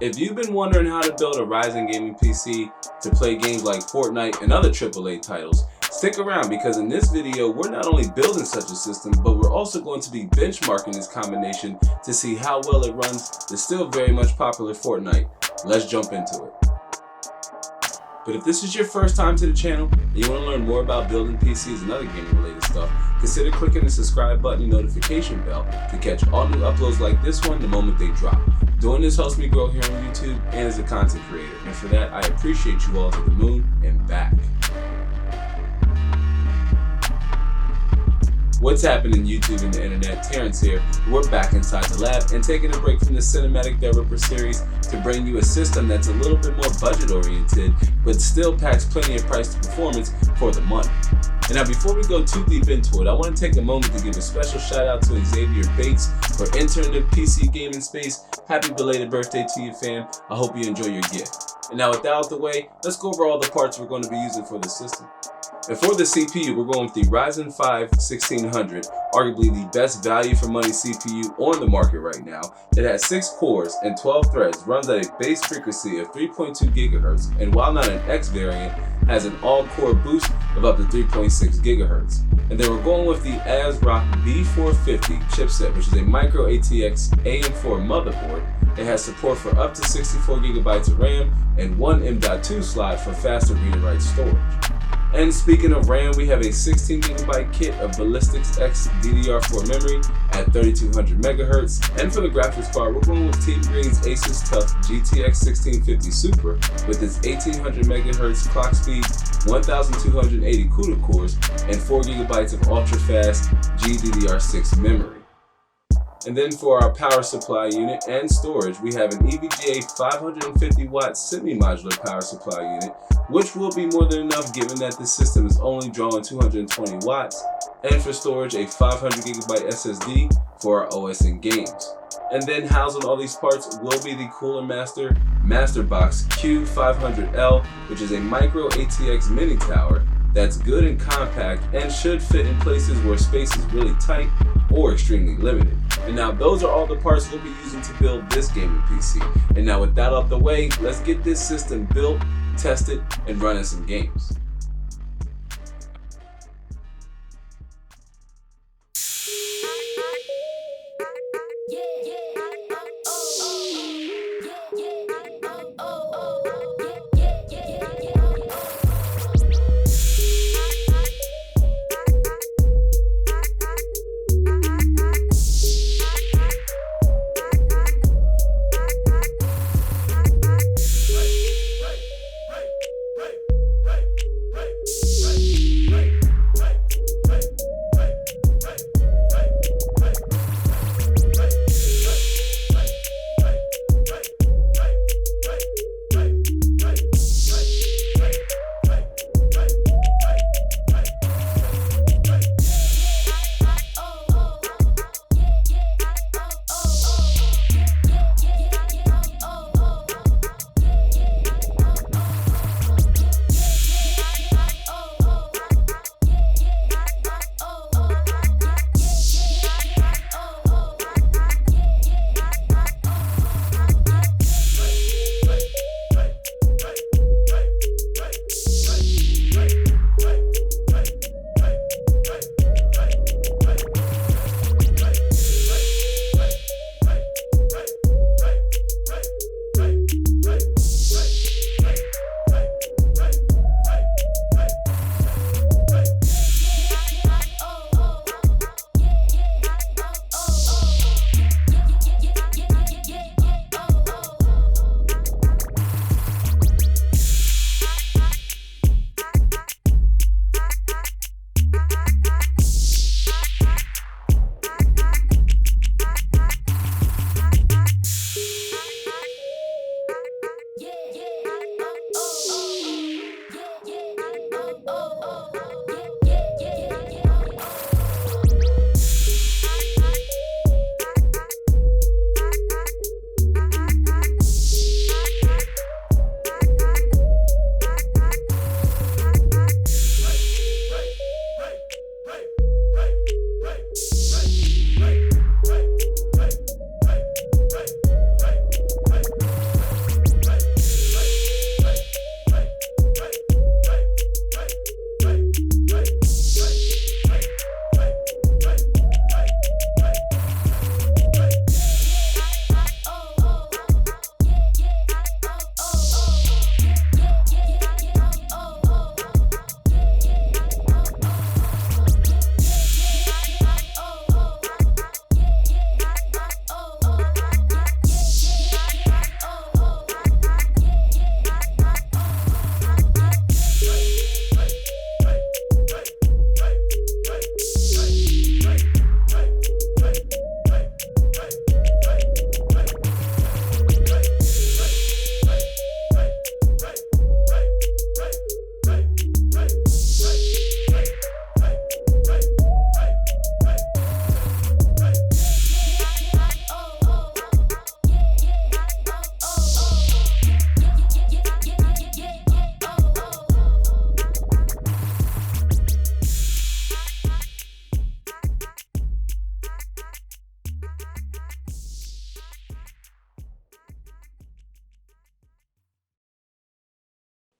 If you've been wondering how to build a Ryzen gaming PC to play games like Fortnite and other AAA titles, stick around because in this video we're not only building such a system, but we're also going to be benchmarking this combination to see how well it runs the still very much popular Fortnite. Let's jump into it. But if this is your first time to the channel and you want to learn more about building PCs and other gaming related stuff, consider clicking the subscribe button and notification bell to catch all new uploads like this one the moment they drop. Doing this helps me grow here on YouTube and as a content creator, and for that I appreciate you all to the moon and back. What's happening YouTube and the internet? Terrence here. We're back inside the lab and taking a break from the cinematic developer series to bring you a system that's a little bit more budget oriented but still packs plenty of price to performance for the money. And now before we go too deep into it, I want to take a moment to give a special shout out to Xavier Bates for entering the PC gaming space. Happy belated birthday to you, fam. I hope you enjoy your gift. And now with that out the way, let's go over all the parts we're going to be using for the system. And for the CPU, we're going with the Ryzen 5 1600, arguably the best value for money CPU on the market right now. It has 6 cores and 12 threads, runs at a base frequency of 3.2 GHz, and while not an X variant, has an all-core boost of up to 3.6 GHz. And then we're going with the ASRock B450 chipset, which is a micro ATX AM4 motherboard. It has support for up to 64 GB of RAM and one M.2 slot for faster read-and-write storage. And speaking of RAM, we have a 16 GB kit of Ballistics X DDR4 memory at 3200 MHz. And for the graphics card, we're going with Team Green's Asus TUF GTX 1650 Super with its 1800 MHz clock speed, 1280 CUDA cores, and 4 GB of ultra-fast GDDR6 memory. And then for our power supply unit and storage, we have an EVGA 550 watt semi-modular power supply unit, which will be more than enough given that this system is only drawing 220 watts, and for storage a 500 GB SSD for our OS and games. And then housing all these parts will be the Cooler Master Masterbox Q500L, which is a micro ATX mini tower that's good and compact and should fit in places where space is really tight or extremely limited. And now those are all the parts we'll be using to build this gaming PC. And now with that out the way, let's get this system built, tested, and running some games.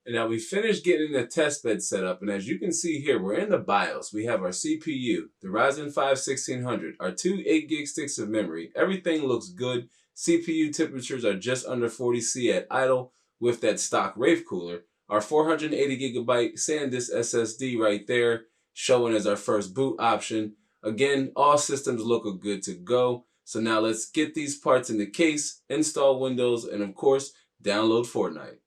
And now we finished getting the test bed set up, and as you can see here, we're in the BIOS. We have our CPU, the Ryzen 5 1600, our two 8 gig sticks of memory. Everything looks good. CPU temperatures are just under 40°C at idle with that stock Wraith cooler. Our 480 gigabyte SanDisk SSD right there, showing as our first boot option. Again, all systems look good to go. So now let's get these parts in the case, install Windows, and of course, download Fortnite.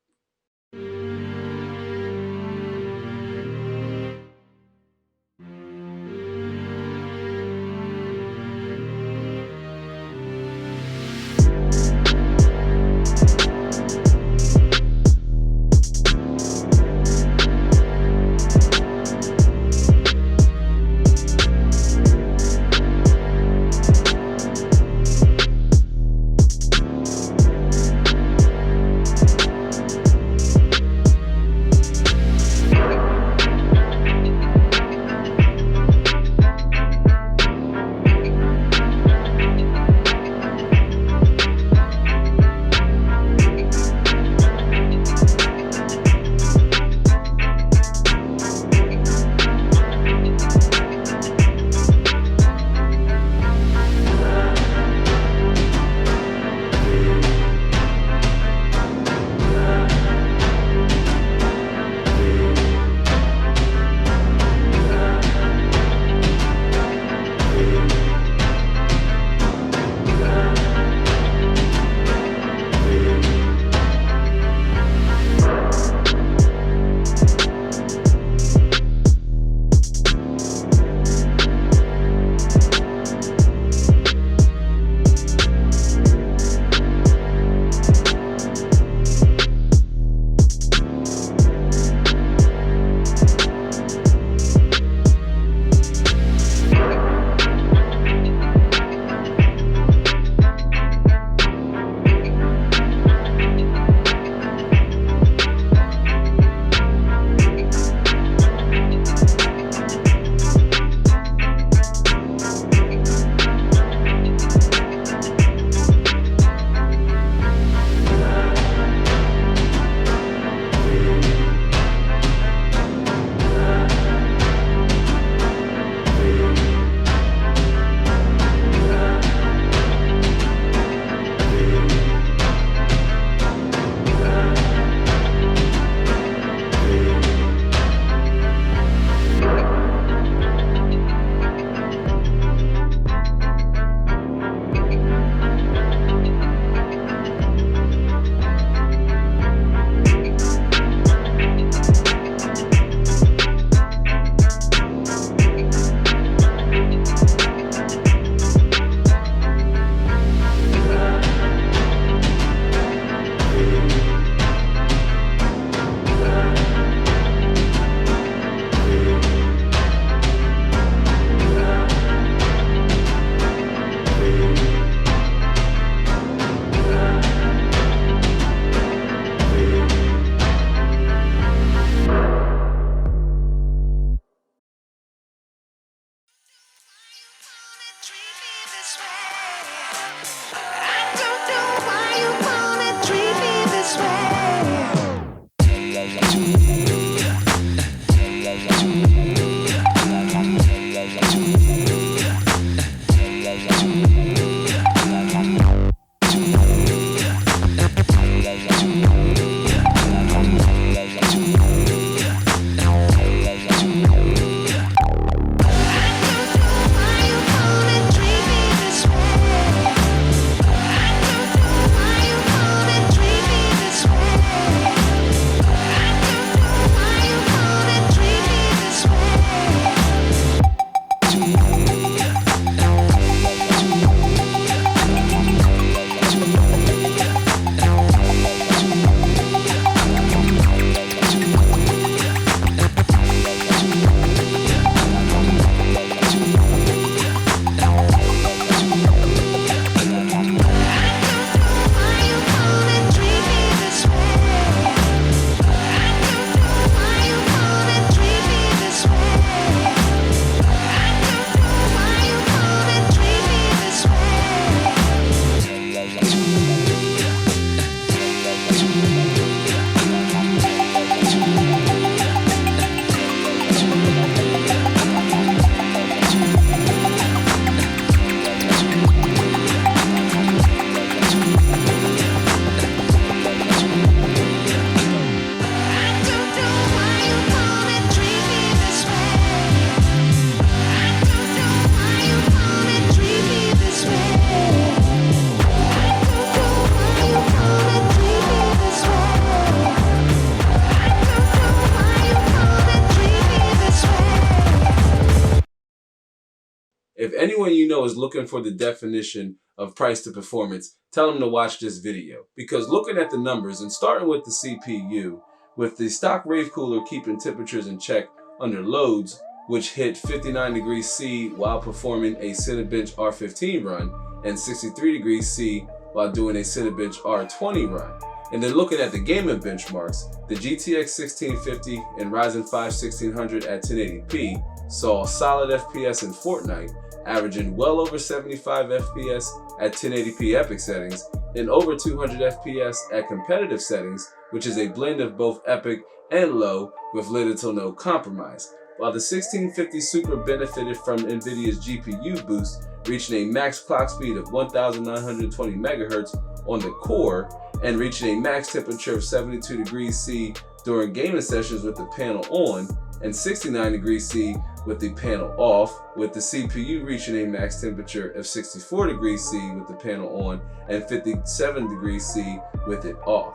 anyone you know is looking for the definition of price to performance, tell them to watch this video. Because looking at the numbers and starting with the CPU, with the stock Rave cooler keeping temperatures in check under loads, which hit 59 degrees C while performing a Cinebench R15 run, and 63 degrees C while doing a Cinebench R20 run. And then looking at the gaming benchmarks, the GTX 1650 and Ryzen 5 1600 at 1080p saw solid FPS in Fortnite, averaging well over 75 FPS at 1080p epic settings and over 200 FPS at competitive settings, which is a blend of both epic and low with little to no compromise. While the 1650 Super benefited from NVIDIA's GPU boost, reaching a max clock speed of 1920 MHz on the core and reaching a max temperature of 72 degrees C during gaming sessions with the panel on and 69 degrees C with the panel off, with the CPU reaching a max temperature of 64 degrees C with the panel on and 57 degrees C with it off.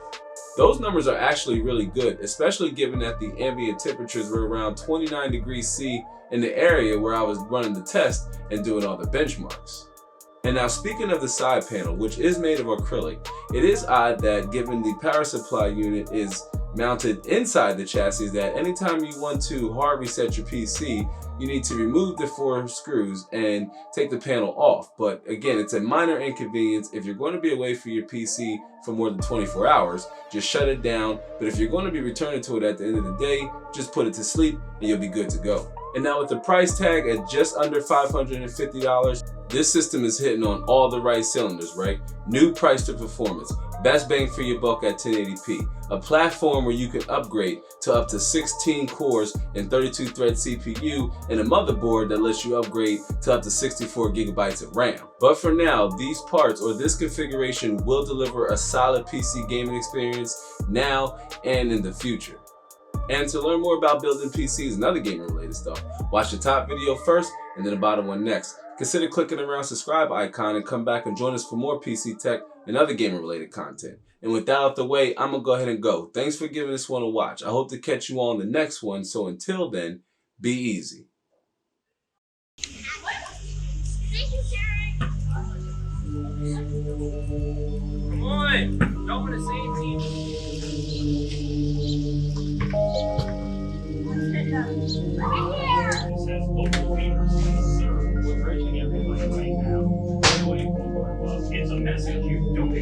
Those numbers are actually really good, especially given that the ambient temperatures were around 29 degrees C in the area where I was running the test and doing all the benchmarks. And now speaking of the side panel, which is made of acrylic, it is odd that given the power supply unit is mounted inside the chassis, that anytime you want to hard reset your PC, you need to remove the 4 screws and take the panel off. But again, it's a minor inconvenience. If you're going to be away from your PC for more than 24 hours, just shut it down. But if you're going to be returning to it at the end of the day, just put it to sleep and you'll be good to go. And now with the price tag at just under $550, this system is hitting on all the right cylinders, right? New price to performance, best bang for your buck at 1080p, a platform where you can upgrade to up to 16 cores and 32 thread CPU, and a motherboard that lets you upgrade to up to 64 gigabytes of RAM. But for now, these parts or this configuration will deliver a solid PC gaming experience now and in the future. And to learn more about building PCs and other gaming related stuff, watch the top video first and then the bottom one next. Consider clicking around subscribe icon and come back and join us for more PC tech and other gaming related content. And with that out the way, I'm gonna go ahead and go. Thanks for giving this one a watch. I hope to catch you on the next one. So until then, be easy. Thank you, Sharon. Come on, don't want to say it to you. It says local leaders we're bridging everybody right now. It's a message you don't